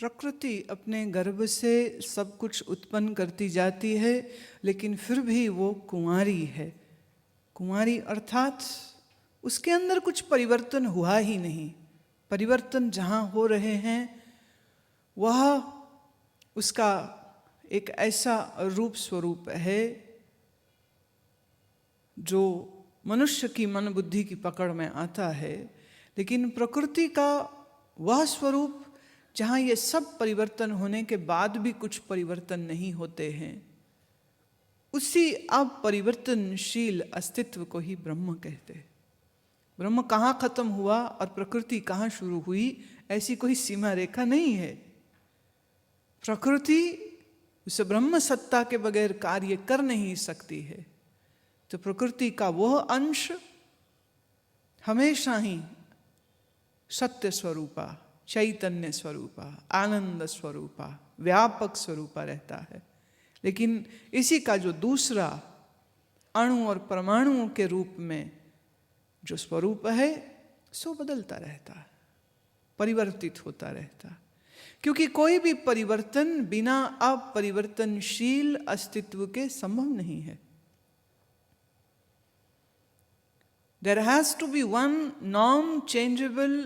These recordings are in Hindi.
प्रकृति अपने गर्भ से सब कुछ उत्पन्न करती जाती है, लेकिन फिर भी वो कुंवारी है। कुंवारी अर्थात उसके अंदर कुछ परिवर्तन हुआ ही नहीं। परिवर्तन जहाँ हो रहे हैं वह उसका एक ऐसा रूप स्वरूप है जो मनुष्य की मन बुद्धि की पकड़ में आता है। लेकिन प्रकृति का वह स्वरूप जहाँ ये सब परिवर्तन होने के बाद भी कुछ परिवर्तन नहीं होते हैं, उसी अपरिवर्तनशील अस्तित्व को ही ब्रह्म कहते हैं। ब्रह्म कहाँ खत्म हुआ और प्रकृति कहाँ शुरू हुई, ऐसी कोई सीमा रेखा नहीं है। प्रकृति उस ब्रह्म सत्ता के बगैर कार्य कर नहीं सकती है। तो प्रकृति का वह अंश हमेशा ही सत्य स्वरूपा, चैतन्य स्वरूपा, आनंद स्वरूपा, व्यापक स्वरूपा रहता है। लेकिन इसी का जो दूसरा अणु और परमाणुओं के रूप में जो स्वरूप है सो बदलता रहता है, परिवर्तित होता रहता है। क्योंकि कोई भी परिवर्तन बिना अपरिवर्तनशील अस्तित्व के संभव नहीं है। There has to be one non-changeable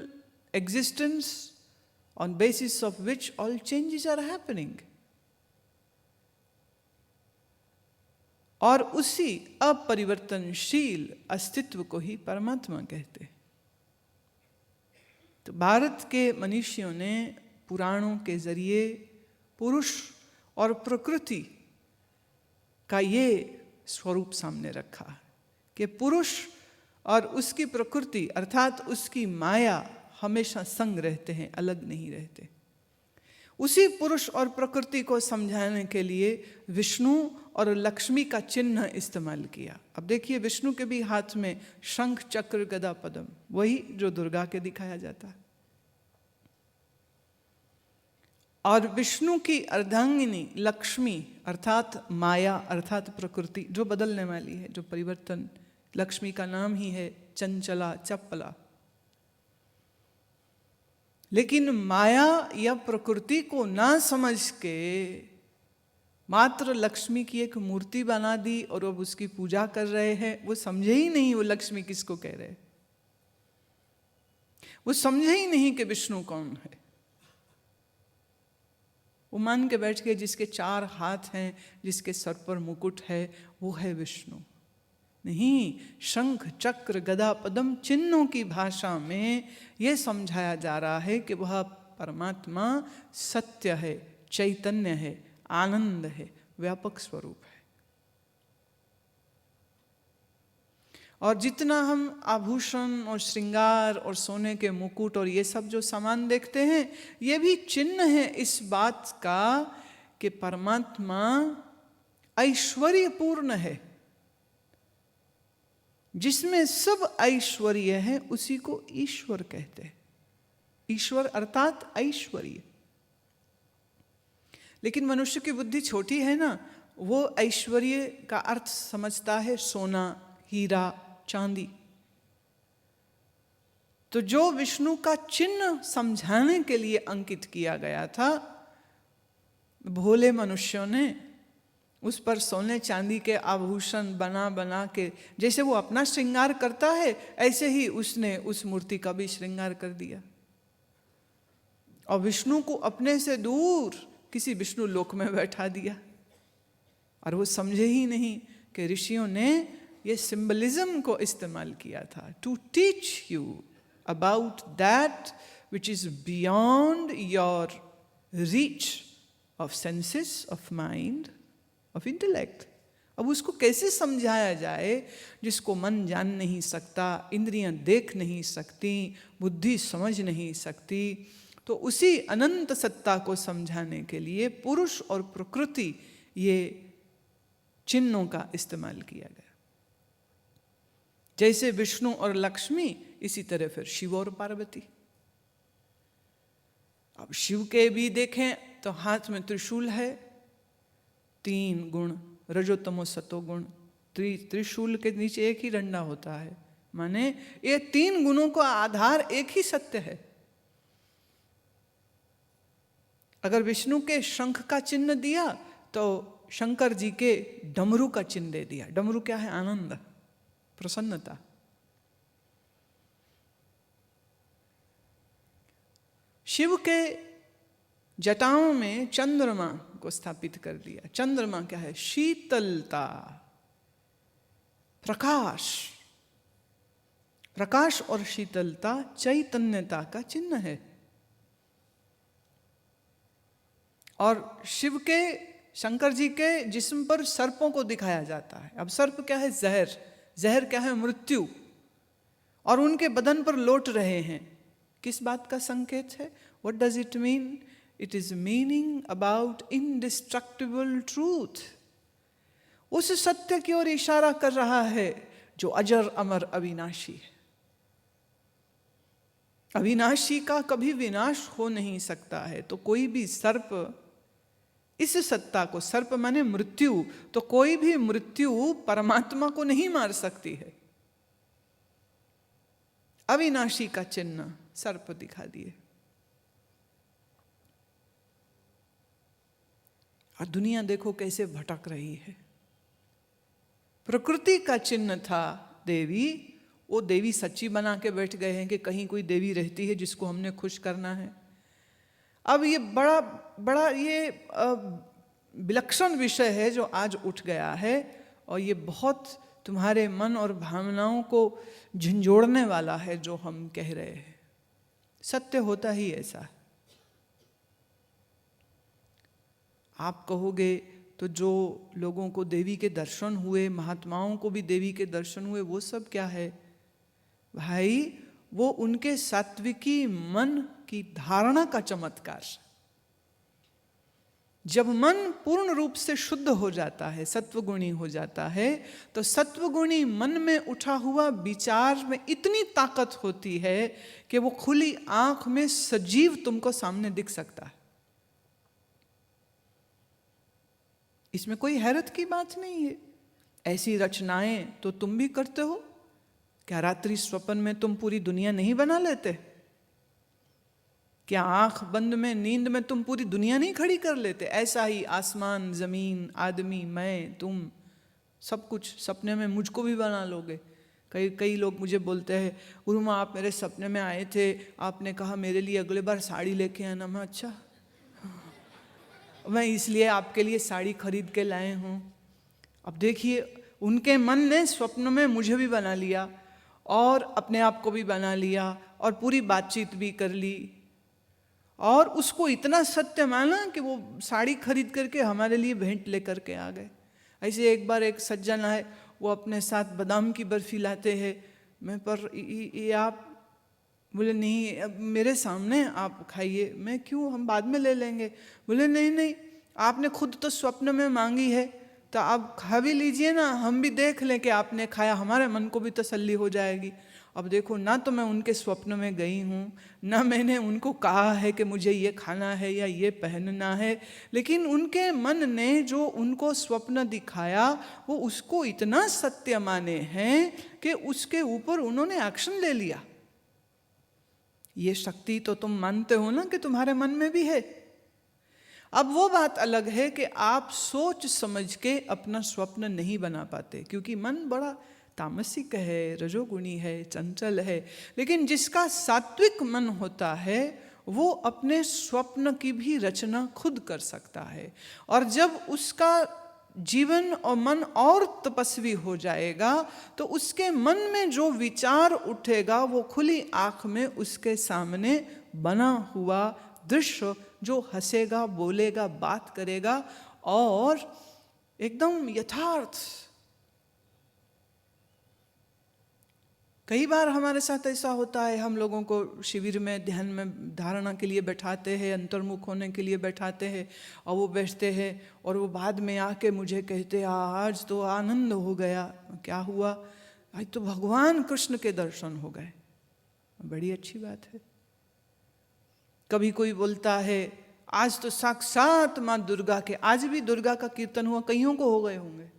existence on basis of which all changes are happening. और उसी अपरिवर्तनशील अस्तित्व को ही परमात्मा कहते हैं। तो भारत के मनीषियों ने पुराणों के जरिए पुरुष और प्रकृति का ये स्वरूप सामने रखा कि पुरुष और उसकी प्रकृति अर्थात उसकी माया हमेशा संग रहते हैं, अलग नहीं रहते। उसी पुरुष और प्रकृति को समझाने के लिए विष्णु और लक्ष्मी का चिन्ह इस्तेमाल किया। अब देखिए, विष्णु के भी हाथ में शंख चक्र गदा पद्म, वही जो दुर्गा के दिखाया जाता है। और विष्णु की अर्धांगिनी लक्ष्मी अर्थात माया अर्थात प्रकृति जो बदलने वाली है, जो परिवर्तन, लक्ष्मी का नाम ही है चंचला चपला। लेकिन माया या प्रकृति को ना समझ के मात्र लक्ष्मी की एक मूर्ति बना दी और अब उसकी पूजा कर रहे हैं। वो समझे ही नहीं वो लक्ष्मी किसको कह रहे, वो समझे ही नहीं कि विष्णु कौन है। वो मान के बैठ के जिसके 4 हाथ हैं, जिसके सर पर मुकुट है, वो है विष्णु। नहीं, शंख चक्र गदा पद्म चिन्हों की भाषा में यह समझाया जा रहा है कि वह परमात्मा सत्य है, चैतन्य है, आनंद है, व्यापक स्वरूप है। और जितना हम आभूषण और श्रृंगार और सोने के मुकुट और ये सब जो सामान देखते हैं, ये भी चिन्ह है इस बात का कि परमात्मा ऐश्वर्यपूर्ण है। जिसमें सब ऐश्वर्य है उसी को ईश्वर कहते हैं। ईश्वर अर्थात ऐश्वर्य। लेकिन मनुष्य की बुद्धि छोटी है ना, वो ऐश्वर्य का अर्थ समझता है सोना, हीरा, चांदी। तो जो विष्णु का चिन्ह समझाने के लिए अंकित किया गया था, भोले मनुष्यों ने उस पर सोने चांदी के आभूषण बना बना के, जैसे वो अपना श्रृंगार करता है ऐसे ही उसने उस मूर्ति का भी श्रृंगार कर दिया। और विष्णु को अपने से दूर किसी विष्णु लोक में बैठा दिया। और वो समझे ही नहीं कि ऋषियों ने ये सिंबलिज्म को इस्तेमाल किया था to teach you about that which is beyond your reach of senses, of mind, of intellect. अब उसको कैसे समझाया जाए जिसको मन जान नहीं सकता, इंद्रियां देख नहीं सकती, बुद्धि समझ नहीं सकती। तो उसी अनंत सत्ता को समझाने के लिए पुरुष और प्रकृति ये चिन्हों का इस्तेमाल किया गया। जैसे विष्णु और लक्ष्मी, इसी तरह फिर शिव और पार्वती। अब शिव के भी देखें तो हाथ में त्रिशूल है, 3 गुण रजोतमो सतोगुण। त्रिशूल के नीचे एक ही डंडा होता है, माने ये 3 गुणों का आधार एक ही सत्य है। अगर विष्णु के शंख का चिन्ह दिया तो शंकर जी के डमरू का चिन्ह दे दिया। डमरू क्या है? आनंद, प्रसन्नता। शिव के जटाओं में चंद्रमा को स्थापित कर दिया। चंद्रमा क्या है? शीतलता, प्रकाश। प्रकाश और शीतलता चैतन्यता का चिन्ह है। और शिव के, शंकर जी के जिस्म पर सर्पों को दिखाया जाता है। अब सर्प क्या है? जहर। जहर क्या है? मृत्यु। और उनके बदन पर लौट रहे हैं। किस बात का संकेत है? What does it mean? It is meaning about indestructible truth. उस सत्य की ओर इशारा कर रहा है जो अजर अमर अविनाशी है। अविनाशी का कभी विनाश हो नहीं सकता है। तो कोई भी सर्प इस सत्ता को, सर्प माने मृत्यु, तो कोई भी मृत्यु परमात्मा को नहीं मार सकती है। अविनाशी का चिन्ह सर्प दिखा दिए। और दुनिया देखो कैसे भटक रही है। प्रकृति का चिन्ह था देवी, वो देवी सच्ची बना के बैठ गए हैं कि कहीं कोई देवी रहती है जिसको हमने खुश करना है। अब ये बड़ा बड़ा ये विलक्षण विषय है जो आज उठ गया है, और ये बहुत तुम्हारे मन और भावनाओं को झंझोड़ने वाला है जो हम कह रहे हैं। सत्य होता ही ऐसा है। आप कहोगे तो जो लोगों को देवी के दर्शन हुए, महात्माओं को भी देवी के दर्शन हुए, वो सब क्या है भाई? वो उनके सात्विकी मन की धारणा का चमत्कार। जब मन पूर्ण रूप से शुद्ध हो जाता है, सत्वगुणी हो जाता है, तो सत्वगुणी मन में उठा हुआ विचार में इतनी ताकत होती है कि वो खुली आंख में सजीव तुमको सामने दिख सकता है। इसमें कोई हैरत की बात नहीं है। ऐसी रचनाएं तो तुम भी करते हो। क्या रात्रि स्वप्न में तुम पूरी दुनिया नहीं बना लेते? क्या आंख बंद में, नींद में तुम पूरी दुनिया नहीं खड़ी कर लेते? ऐसा ही आसमान, जमीन, आदमी, मैं, तुम, सब कुछ सपने में मुझको भी बना लोगे। कई लोग मुझे बोलते हैं, गुरुमा आप मेरे सपने में आए थे, आपने कहा मेरे लिए अगले बार साड़ी लेके आना। मैं अच्छा, मैं इसलिए आपके लिए साड़ी खरीद के लाए हूँ। अब देखिए, उनके मन ने स्वप्न में मुझे भी बना लिया और अपने आप को भी बना लिया और पूरी बातचीत भी कर ली, और उसको इतना सत्य माना कि वो साड़ी खरीद करके हमारे लिए भेंट लेकर के आ गए। ऐसे एक बार एक सज्जन आए, वो अपने साथ बादाम की बर्फी लाते हैं। मैं पर ये आप, बोले नहीं, अब मेरे सामने आप खाइए। मैं क्यों, हम बाद में ले लेंगे। बोले नहीं नहीं, आपने खुद तो स्वप्न में मांगी है, तो आप खा भी लीजिए ना, हम भी देख लें कि आपने खाया, हमारे मन को भी तसल्ली हो जाएगी। अब देखो, ना तो मैं उनके स्वप्न में गई हूँ, ना मैंने उनको कहा है कि मुझे ये खाना है या ये पहनना है, लेकिन उनके मन ने जो उनको स्वप्न दिखाया वो उसको इतना सत्य माने हैं कि उसके ऊपर उन्होंने एक्शन ले लिया। ये शक्ति तो तुम मानते हो ना कि तुम्हारे मन में भी है। अब वो बात अलग है कि आप सोच समझ के अपना स्वप्न नहीं बना पाते, क्योंकि मन बड़ा तामसिक है, रजोगुणी है, चंचल है। लेकिन जिसका सात्विक मन होता है वो अपने स्वप्न की भी रचना खुद कर सकता है। और जब उसका जीवन और मन और तपस्वी हो जाएगा तो उसके मन में जो विचार उठेगा वो खुली आंख में उसके सामने बना हुआ दृश्य, जो हंसेगा, बोलेगा, बात करेगा और एकदम यथार्थ। कई बार हमारे साथ ऐसा होता है, हम लोगों को शिविर में ध्यान में धारणा के लिए बैठाते हैं, अंतर्मुख होने के लिए बैठाते हैं, और वो बैठते हैं और वो बाद में आके मुझे कहते हैं आज तो आनंद हो गया। क्या हुआ? आज तो भगवान कृष्ण के दर्शन हो गए। बड़ी अच्छी बात है। कभी कोई बोलता है आज तो साक्षात माँ दुर्गा के, आज भी दुर्गा का कीर्तन हुआ, कईयों को हो गए होंगे।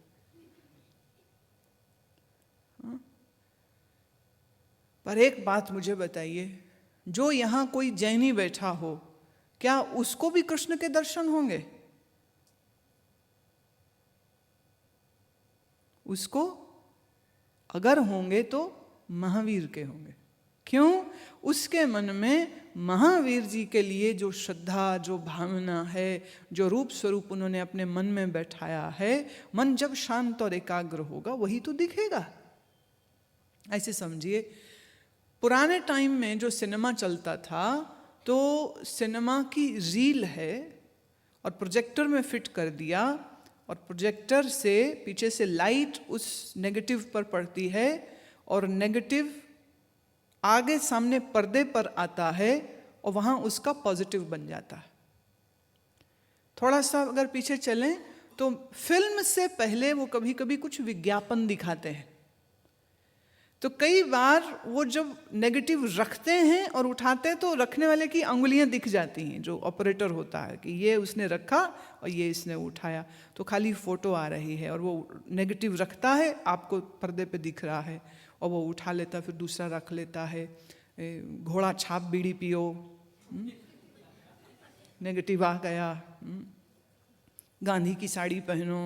पर एक बात मुझे बताइए, जो यहाँ कोई जैनी बैठा हो, क्या उसको भी कृष्ण के दर्शन होंगे? उसको अगर होंगे तो महावीर के होंगे। क्यों? उसके मन में महावीर जी के लिए जो श्रद्धा, जो भावना है, जो रूप स्वरूप उन्होंने अपने मन में बैठाया है, मन जब शांत और एकाग्र होगा वही तो दिखेगा। ऐसे समझिए, पुराने टाइम में जो सिनेमा चलता था तो सिनेमा की रील है और प्रोजेक्टर में फिट कर दिया और प्रोजेक्टर से पीछे से लाइट उस नेगेटिव पर पड़ती है और नेगेटिव आगे सामने पर्दे पर आता है और वहाँ उसका पॉजिटिव बन जाता है। थोड़ा सा अगर पीछे चलें तो फिल्म से पहले वो कभी कभी कुछ विज्ञापन दिखाते हैं, तो कई बार वो जब नेगेटिव रखते हैं और उठाते हैं तो रखने वाले की अंगुलियां दिख जाती हैं, जो ऑपरेटर होता है कि ये उसने रखा और ये इसने उठाया, तो खाली फोटो आ रही है और वो नेगेटिव रखता है, आपको पर्दे पे दिख रहा है और वो उठा लेता, फिर दूसरा रख लेता है। घोड़ा छाप बीड़ी पियो, नेगेटिव आ गया। गांधी की साड़ी पहनो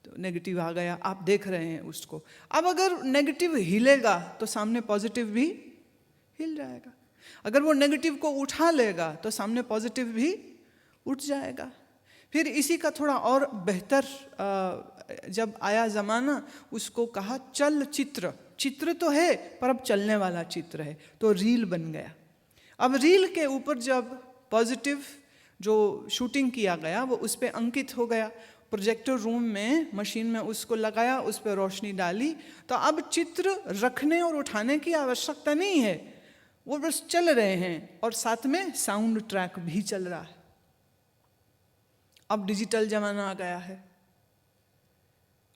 तो नेगेटिव आ गया, आप देख रहे हैं उसको। अब अगर नेगेटिव हिलेगा तो सामने पॉजिटिव भी हिल जाएगा, अगर वो नेगेटिव को उठा लेगा तो सामने पॉजिटिव भी उठ जाएगा। फिर इसी का थोड़ा और बेहतर जब आया ज़माना, उसको कहा चल चित्र। चित्र तो है पर अब चलने वाला चित्र है, तो रील बन गया। अब रील के ऊपर जब पॉजिटिव जो शूटिंग किया गया वो उस पर अंकित हो गया, प्रोजेक्टर रूम में मशीन में उसको लगाया, उस पर रोशनी डाली, तो अब चित्र रखने और उठाने की आवश्यकता नहीं है, वो बस चल रहे हैं और साथ में साउंड ट्रैक भी चल रहा है। अब डिजिटल जमाना आ गया है।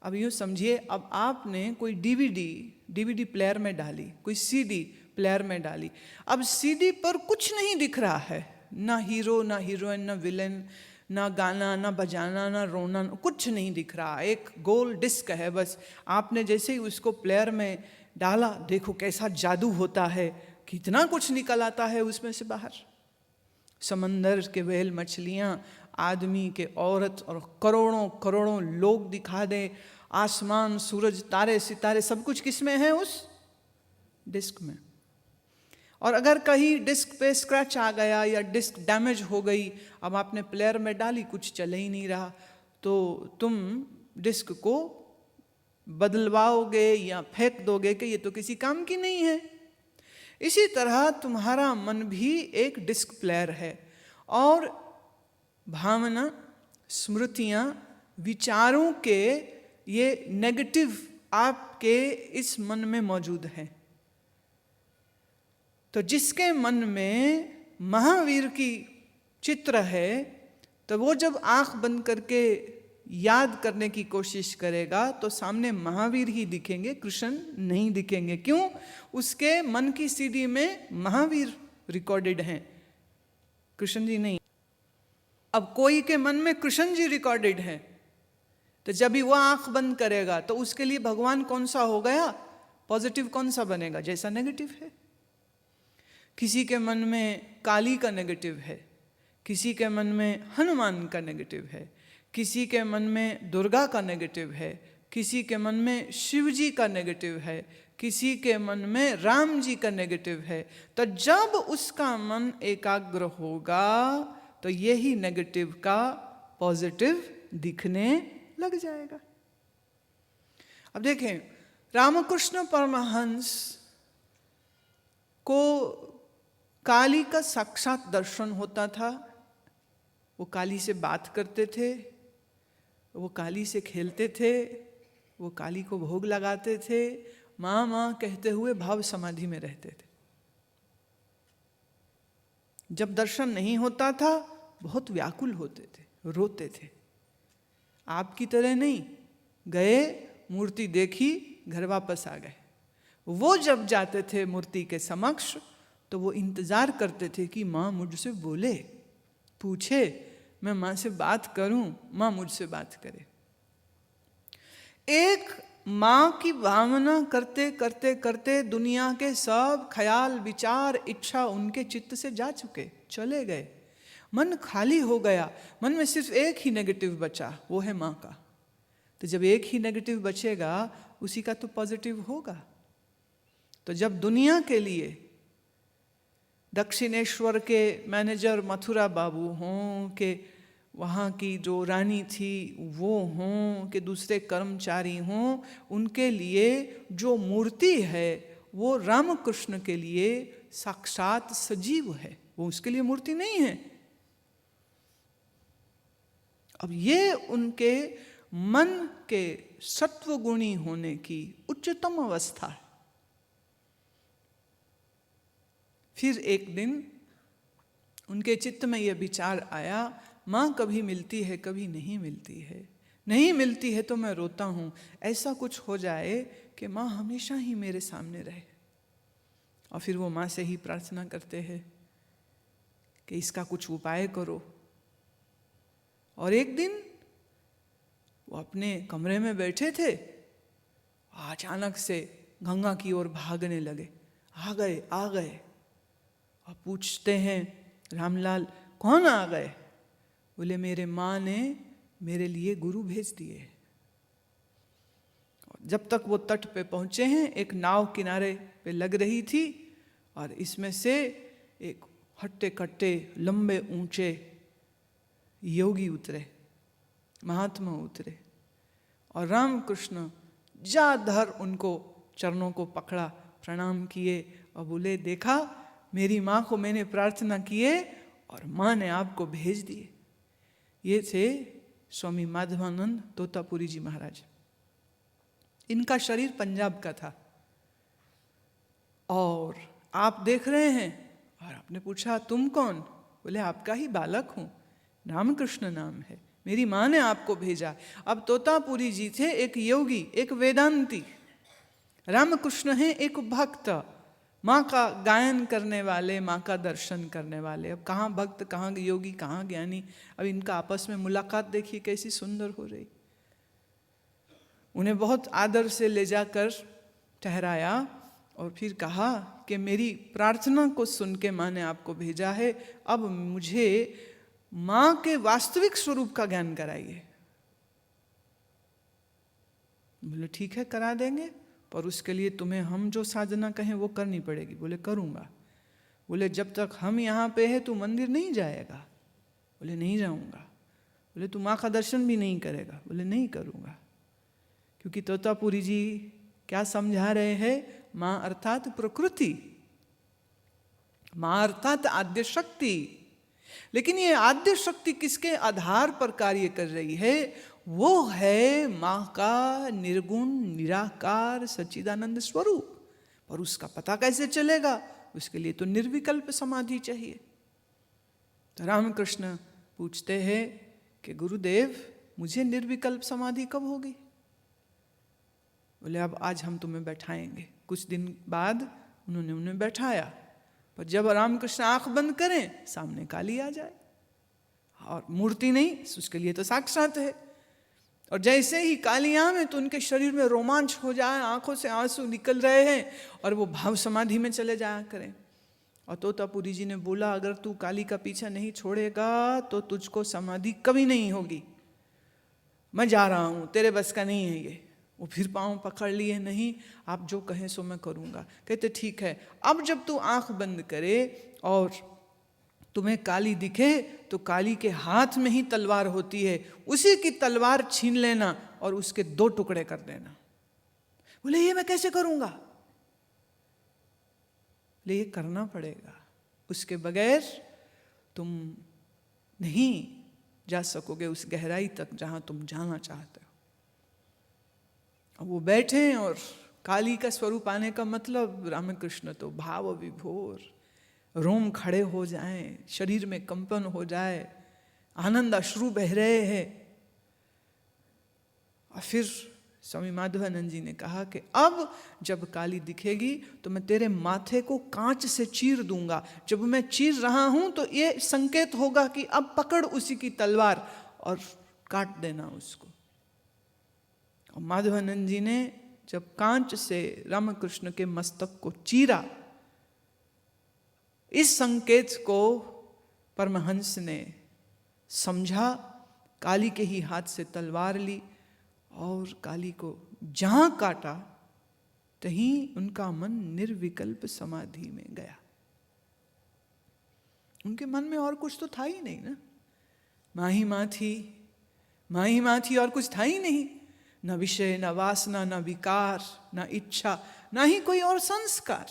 अब यूँ समझिए, अब आपने कोई डीवीडी प्लेयर में डाली, कोई सीडी प्लेयर में डाली, अब सीडी पर कुछ नहीं दिख रहा है, ना हीरो, ना हीरोइन, ना विलेन, ना गाना, ना बजाना, ना रोना, कुछ नहीं दिख रहा। एक गोल डिस्क है बस। आपने जैसे ही उसको प्लेयर में डाला, देखो कैसा जादू होता है, कितना कुछ निकल आता है उसमें से बाहर। समंदर के व्हेल, मछलियाँ, आदमी के औरत और करोड़ों करोड़ों लोग दिखा दे, आसमान, सूरज, तारे, सितारे, सब कुछ किस में है? उस डिस्क में। और अगर कहीं डिस्क पे स्क्रैच आ गया या डिस्क डैमेज हो गई, अब आपने प्लेयर में डाली, कुछ चल ही नहीं रहा, तो तुम डिस्क को बदलवाओगे या फेंक दोगे कि ये तो किसी काम की नहीं है। इसी तरह तुम्हारा मन भी एक डिस्क प्लेयर है और भावना, स्मृतियाँ, विचारों के ये नेगेटिव आपके इस मन में मौजूद हैं। तो जिसके मन में महावीर की चित्र है, तो वो जब आंख बंद करके याद करने की कोशिश करेगा तो सामने महावीर ही दिखेंगे, कृष्ण नहीं दिखेंगे। क्यों? उसके मन की सीडी में महावीर रिकॉर्डेड हैं, कृष्ण जी नहीं। अब कोई के मन में कृष्ण जी रिकॉर्डेड हैं, तो जब भी वह आंख बंद करेगा तो उसके लिए भगवान कौन सा हो गया? पॉजिटिव कौन सा बनेगा? जैसा नेगेटिव है। किसी के मन में काली का नेगेटिव है, किसी के मन में हनुमान का नेगेटिव है, किसी के मन में दुर्गा का नेगेटिव है, किसी के मन में शिव जी का नेगेटिव है, किसी के मन में राम जी का नेगेटिव है। तो जब उसका मन एकाग्र होगा तो यही नेगेटिव का पॉजिटिव दिखने लग जाएगा। अब देखें, रामकृष्ण परमहंस को काली का साक्षात दर्शन होता था। वो काली से बात करते थे, वो काली से खेलते थे, वो काली को भोग लगाते थे, माँ माँ कहते हुए भाव समाधि में रहते थे। जब दर्शन नहीं होता था बहुत व्याकुल होते थे, रोते थे। आपकी तरह नहीं, गए, मूर्ति देखी, घर वापस आ गए। वो जब जाते थे मूर्ति के समक्ष तो वो इंतजार करते थे कि माँ मुझसे बोले, पूछे, मैं माँ से बात करूं, माँ मुझसे बात करे। एक माँ की भावना करते करते करते दुनिया के सब ख्याल, विचार, इच्छा उनके चित्त से जा चुके, चले गए। मन खाली हो गया, मन में सिर्फ एक ही नेगेटिव बचा, वो है माँ का। तो जब एक ही नेगेटिव बचेगा उसी का तो पॉजिटिव होगा। तो जब दुनिया के लिए दक्षिणेश्वर के मैनेजर मथुरा बाबू हों, कि वहाँ की जो रानी थी वो हों, कि दूसरे कर्मचारी हों, उनके लिए जो मूर्ति है वो रामकृष्ण के लिए साक्षात सजीव है, वो उसके लिए मूर्ति नहीं है। अब ये उनके मन के सत्वगुणी होने की उच्चतम अवस्था है। फिर एक दिन उनके चित्त में यह विचार आया, माँ कभी मिलती है कभी नहीं मिलती है, नहीं मिलती है तो मैं रोता हूँ, ऐसा कुछ हो जाए कि माँ हमेशा ही मेरे सामने रहे। और फिर वो माँ से ही प्रार्थना करते हैं कि इसका कुछ उपाय करो। और एक दिन वो अपने कमरे में बैठे थे, अचानक से गंगा की ओर भागने लगे, आ गए आ गए। और पूछते हैं रामलाल कौन आ गए? बोले मेरे माँ ने मेरे लिए गुरु भेज दिए। जब तक वो तट पे पहुँचे हैं, एक नाव किनारे पे लग रही थी और इसमें से एक हट्टे कट्टे लंबे ऊंचे योगी उतरे, महात्मा उतरे, और रामकृष्ण जा धर उनको चरणों को पकड़ा, प्रणाम किए और बोले देखा मेरी माँ को मैंने प्रार्थना किए और माँ ने आपको भेज दिए। ये थे स्वामी माधवानंद तोतापुरी जी महाराज। इनका शरीर पंजाब का था और आप देख रहे हैं। और आपने पूछा तुम कौन? बोले आपका ही बालक हूँ, रामकृष्ण नाम है, मेरी माँ ने आपको भेजा। अब तोतापुरी जी थे एक योगी, एक वेदांती, रामकृष्ण हैं एक भक्त, माँ का गायन करने वाले, माँ का दर्शन करने वाले। अब कहाँ भक्त, कहाँ योगी, कहाँ ज्ञानी। अब इनका आपस में मुलाकात देखिए कैसी सुंदर हो रही। उन्हें बहुत आदर से ले जाकर ठहराया और फिर कहा कि मेरी प्रार्थना को सुन के माँ ने आपको भेजा है, अब मुझे माँ के वास्तविक स्वरूप का ज्ञान कराइए। बोले ठीक है करा देंगे, पर उसके लिए तुम्हें हम जो साधना कहें वो करनी पड़ेगी। बोले करूँगा। बोले जब तक हम यहाँ पे हैं तू मंदिर नहीं जाएगा? बोले नहीं जाऊँगा। बोले तू माँ का दर्शन भी नहीं करेगा? बोले नहीं करूँगा। क्योंकि तोतापुरी जी क्या समझा रहे हैं? माँ अर्थात प्रकृति, माँ अर्थात आद्य शक्ति। लेकिन ये आद्य शक्ति किसके आधार पर कार्य कर रही है? वो है माँ का निर्गुण निराकार सच्चिदानंद स्वरूप। पर उसका पता कैसे चलेगा? उसके लिए तो निर्विकल्प समाधि चाहिए। तो रामकृष्ण पूछते हैं कि गुरुदेव मुझे निर्विकल्प समाधि कब होगी? बोले अब आज हम तुम्हें बैठाएंगे। कुछ दिन बाद उन्होंने उन्हें बैठाया, पर जब रामकृष्ण आंख बंद करें सामने काली आ जाए, और मूर्ति नहीं, उसके लिए तो साक्षात है। और जैसे ही काली आवे तो उनके शरीर में रोमांच हो जाए, आंखों से आंसू निकल रहे हैं और वो भाव समाधि में चले जाया करें। और तोतापुरी जी ने बोला अगर तू काली का पीछा नहीं छोड़ेगा तो तुझको समाधि कभी नहीं होगी, मैं जा रहा हूँ, तेरे बस का नहीं है ये। वो फिर पाँव पकड़ लिए, नहीं आप जो कहें सो मैं करूँगा। कहते ठीक है, अब जब तू आंख बंद करे और तुम्हें काली दिखे तो काली के हाथ में ही तलवार होती है, उसी की तलवार छीन लेना और उसके 2 टुकड़े कर देना। बोले ये मैं कैसे करूँगा? बोले ये करना पड़ेगा, उसके बगैर तुम नहीं जा सकोगे उस गहराई तक जहाँ तुम जाना चाहते हो। अब वो बैठे और काली का स्वरूप आने का मतलब रामकृष्ण तो भाव विभोर, रोम खड़े हो जाएं, शरीर में कंपन हो जाए, आनंद अश्रु बह रहे हैं। और फिर स्वामी माधवानंद जी ने कहा कि अब जब काली दिखेगी तो मैं तेरे माथे को कांच से चीर दूंगा। जब मैं चीर रहा हूं तो ये संकेत होगा कि अब पकड़ उसी की तलवार और काट देना उसको। और माधवानंद जी ने जब कांच से रामकृष्ण के मस्तक को चीरा, इस संकेत को परमहंस ने समझा, काली के ही हाथ से तलवार ली और काली को जहां काटा तहीं उनका मन निर्विकल्प समाधि में गया। उनके मन में और कुछ तो था ही नहीं ना, माही माँ थी और कुछ था ही नहीं, न विषय, न वासना, न विकार, न इच्छा, न ही कोई और संस्कार।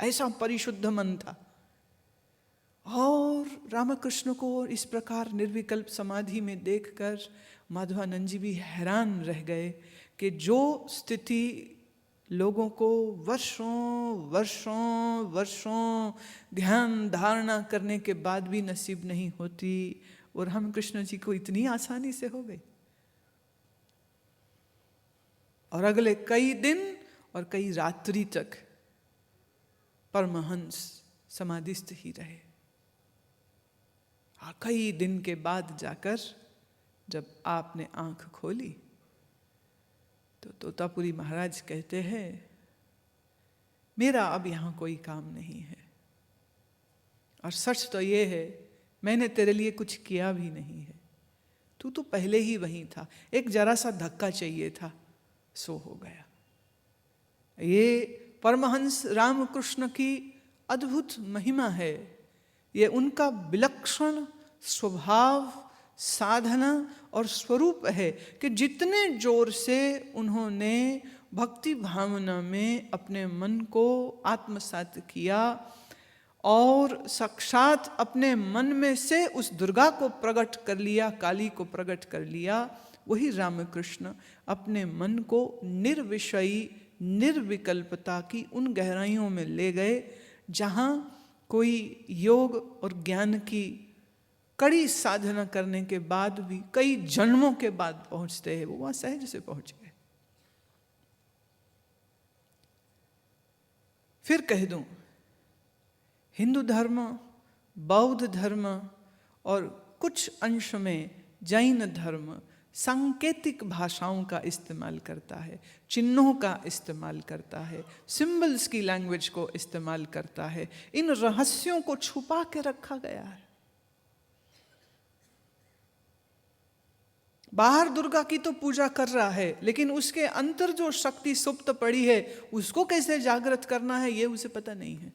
ऐसा परिशुद्ध मन था। और रामकृष्ण को इस प्रकार निर्विकल्प समाधि में देखकर माधवानंद जी भी हैरान रह गए कि जो स्थिति लोगों को वर्षों वर्षों वर्षों ध्यान धारणा करने के बाद भी नसीब नहीं होती, और रामकृष्ण जी को इतनी आसानी से हो गई। और अगले कई दिन और कई रात्रि तक परमहंस समाधिस्थ ही रहे। कई दिन के बाद जाकर जब आपने आंख खोली तो तोतापुरी महाराज कहते हैं, मेरा अब यहां कोई काम नहीं है, और सच तो ये है मैंने तेरे लिए कुछ किया भी नहीं है, तू तो पहले ही वहीं था, एक जरा सा धक्का चाहिए था, सो हो गया। ये परमहंस रामकृष्ण की अद्भुत महिमा है। ये उनका विलक्षण स्वभाव, साधना और स्वरूप है कि जितने जोर से उन्होंने भक्ति भावना में अपने मन को आत्मसात किया और साक्षात अपने मन में से उस दुर्गा को प्रकट कर लिया, काली को प्रकट कर लिया, वही रामकृष्ण अपने मन को निर्विषयी निर्विकल्पता की उन गहराइयों में ले गए जहाँ कोई योग और ज्ञान की कड़ी साधना करने के बाद भी कई जन्मों के बाद पहुंचते हैं, वो वहां सहज से पहुंच गए। फिर कह दूं, हिंदू धर्म, बौद्ध धर्म और कुछ अंश में जैन धर्म सांकेतिक भाषाओं का इस्तेमाल करता है, चिन्हों का इस्तेमाल करता है, सिंबल्स की लैंग्वेज को इस्तेमाल करता है। इन रहस्यों को छुपा के रखा गया है। बाहर दुर्गा की तो पूजा कर रहा है, लेकिन उसके अंतर जो शक्ति सुप्त पड़ी है उसको कैसे जागृत करना है ये उसे पता नहीं है।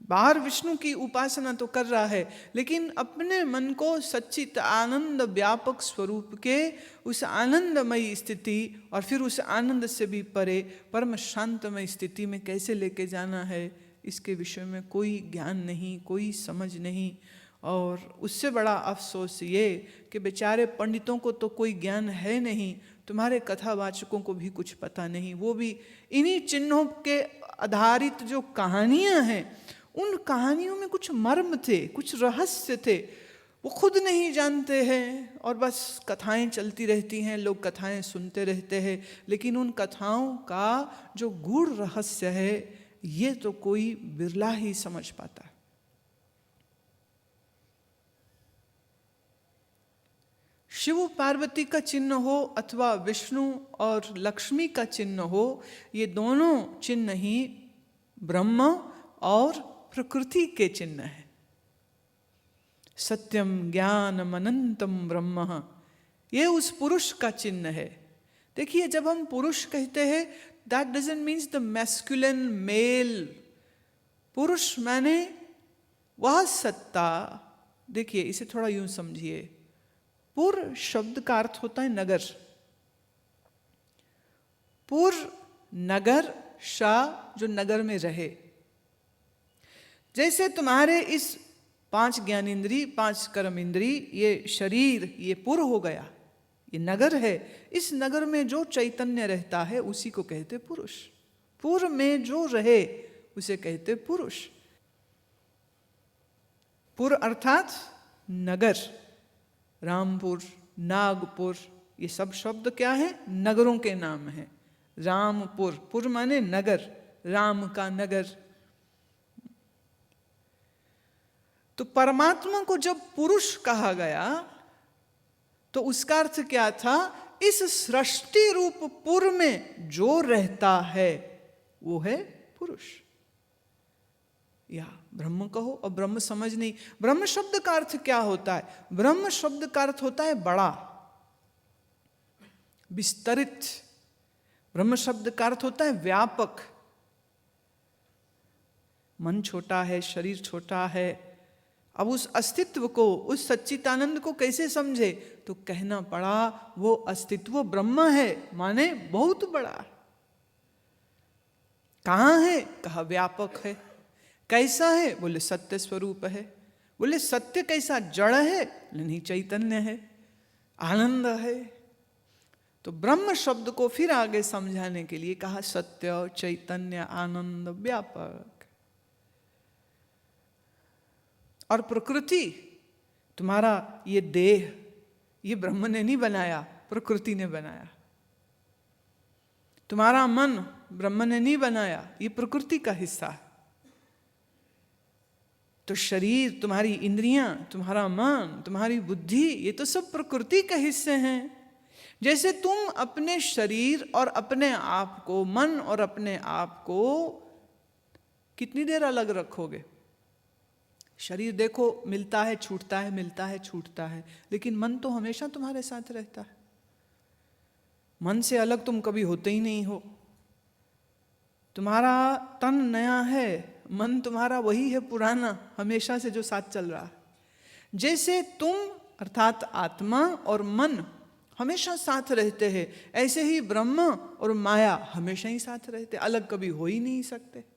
बाहर विष्णु की उपासना तो कर रहा है, लेकिन अपने मन को सच्चित आनंद व्यापक स्वरूप के उस आनंदमयी स्थिति और फिर उस आनंद से भी परे परम शांतमय स्थिति में कैसे लेके जाना है, इसके विषय में कोई ज्ञान नहीं, कोई समझ नहीं। और उससे बड़ा अफसोस ये कि बेचारे पंडितों को तो कोई ज्ञान है नहीं, तुम्हारे कथावाचकों को भी कुछ पता नहीं। वो भी इन्हीं चिन्हों के आधारित जो कहानियां हैं, उन कहानियों में कुछ मर्म थे, कुछ रहस्य थे, वो खुद नहीं जानते हैं और बस कथाएं चलती रहती हैं, लोग कथाएं सुनते रहते हैं, लेकिन उन कथाओं का जो गूढ़ रहस्य है ये तो कोई बिरला ही समझ पाता है। शिव पार्वती का चिन्ह हो अथवा विष्णु और लक्ष्मी का चिन्ह हो, ये दोनों चिन्ह ही ब्रह्म और प्रकृति के चिन्ह है। सत्यम ज्ञानम अनंतम ब्रह्म, ये उस पुरुष का चिन्ह है। देखिए, जब हम पुरुष कहते हैं, that doesn't means the masculine male. पुरुष माने वह सत्ता। देखिए, इसे थोड़ा यूं समझिए, पुर शब्द का अर्थ होता है नगर। पुर नगर, शाह जो नगर में रहे। जैसे तुम्हारे इस 5 ज्ञानेंद्री, 5 कर्म इंद्री, ये शरीर, ये पुर हो गया, ये नगर है। इस नगर में जो चैतन्य रहता है उसी को कहते पुरुष। पुर में जो रहे उसे कहते पुरुष। पुर अर्थात नगर। रामपुर, नागपुर, ये सब शब्द क्या है? नगरों के नाम हैं। रामपुर, पुर माने नगर, राम का नगर। तो परमात्मा को जब पुरुष कहा गया तो उसका अर्थ क्या था? इस सृष्टि रूप पुर में जो रहता है वो है पुरुष। या ब्रह्म कहो, और ब्रह्म समझ नहीं। ब्रह्म शब्द का अर्थ क्या होता है? ब्रह्म शब्द का अर्थ होता है बड़ा, विस्तरित। ब्रह्म शब्द का अर्थ होता है व्यापक। मन छोटा है, शरीर छोटा है। अब उस अस्तित्व को, उस सच्चिदानंद को कैसे समझे? तो कहना पड़ा वो अस्तित्व ब्रह्म है, माने बहुत बड़ा। कहाँ है? कहा व्यापक है। कैसा है? बोले सत्य स्वरूप है। बोले सत्य कैसा? जड़ है? नहीं, चैतन्य है, आनंद है। तो ब्रह्म शब्द को फिर आगे समझाने के लिए कहा सत्य, चैतन्य, आनंद, व्यापक। और प्रकृति, तुम्हारा ये देह, ये ब्रह्म ने नहीं बनाया, प्रकृति ने बनाया। तुम्हारा मन ब्रह्म ने नहीं बनाया, ये प्रकृति का हिस्सा है। तो शरीर, तुम्हारी इंद्रियां, तुम्हारा मन, तुम्हारी बुद्धि, ये तो सब प्रकृति के हिस्से हैं। जैसे तुम अपने शरीर और अपने आप को, मन और अपने आप को कितनी देर अलग रखोगे? शरीर देखो, मिलता है छूटता है, मिलता है छूटता है, लेकिन मन तो हमेशा तुम्हारे साथ रहता है। मन से अलग तुम कभी होते ही नहीं हो। तुम्हारा तन नया है, मन तुम्हारा वही है पुराना, हमेशा से जो साथ चल रहा है। जैसे तुम अर्थात आत्मा और मन हमेशा साथ रहते हैं, ऐसे ही ब्रह्म और माया हमेशा ही साथ रहते, अलग कभी हो ही नहीं सकते।